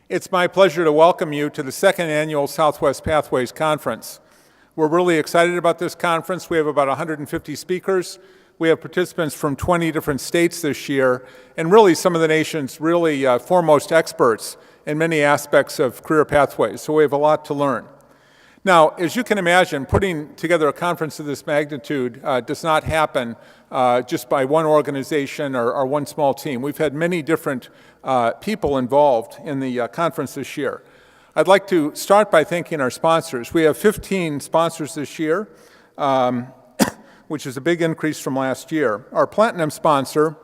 It's my pleasure to welcome you to the second annual Southwest Pathways Conference. We're really excited about this conference. We have about 150 speakers. We have participants from 20 different states this year, and really some of the nation's really foremost experts in many aspects of career pathways, so we have a lot to learn. Now, as you can imagine, putting together a conference of this magnitude does not happen just by one organization or one small team. We've had many different people involved in the conference this year. I'd like to start by thanking our sponsors. We have 15 sponsors this year, which is a big increase from last year. Our platinum sponsor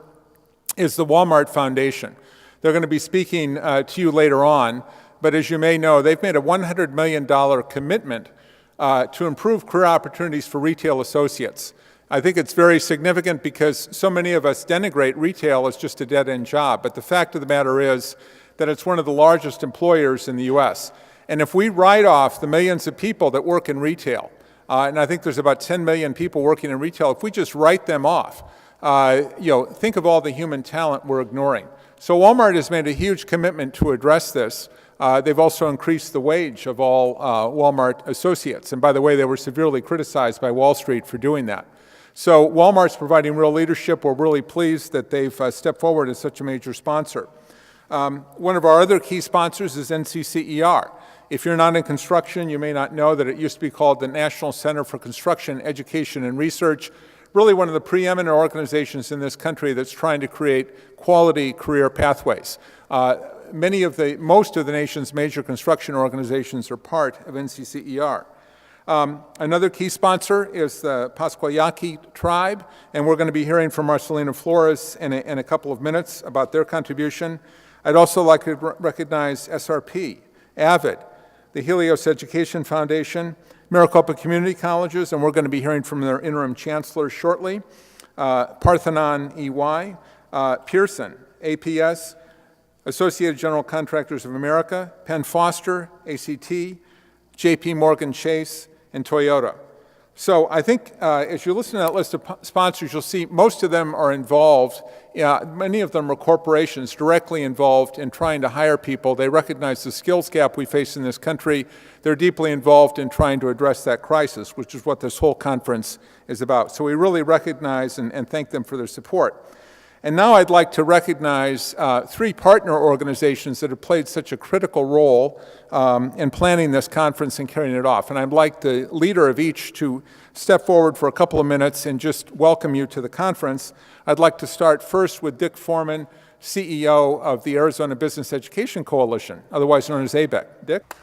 is the Walmart Foundation. They're going to be speaking to you later on. But as you may know, they've made a $100 million commitment to improve career opportunities for retail associates. I think it's very significant because so many of us denigrate retail as just a dead-end job. But the fact of the matter is that it's one of the largest employers in the U.S. And if we write off the millions of people that work in retail, and I think there's about 10 million people working in retail, if we just write them off, think of all the human talent we're ignoring. So Walmart has made a huge commitment to address this. They've also increased the wage of all Walmart associates. And by the way, they were severely criticized by Wall Street for doing that. So Walmart's providing real leadership. We're really pleased that they've stepped forward as such a major sponsor. One of our other key sponsors is NCCER. If you're not in construction, you may not know that it used to be called the National Center for Construction, Education, and Research. Really one of the preeminent organizations in this country that's trying to create quality career pathways. Most of the nation's major construction organizations are part of NCCER. Another key sponsor is the Pascual-Yaqui tribe, and we're going to be hearing from Marcelina Flores in a couple of minutes about their contribution. I'd also like to recognize SRP, AVID, the Helios Education Foundation, Maricopa Community Colleges, and we're going to be hearing from their interim chancellor shortly, Parthenon EY, Pearson, APS, Associated General Contractors of America, Penn Foster, ACT, JP Morgan Chase, and Toyota. So I think as you listen to that list of sponsors, you'll see most of them are involved. Many of them are corporations directly involved in trying to hire people. They recognize the skills gap we face in this country. They're deeply involved in trying to address that crisis, which is what this whole conference is about. So we really recognize and thank them for their support. And now I'd like to recognize three partner organizations that have played such a critical role in planning this conference and carrying it off. And I'd like the leader of each to step forward for a couple of minutes and just welcome you to the conference. I'd like to start first with Dick Foreman, CEO of the Arizona Business Education Coalition, otherwise known as ABEC. Dick?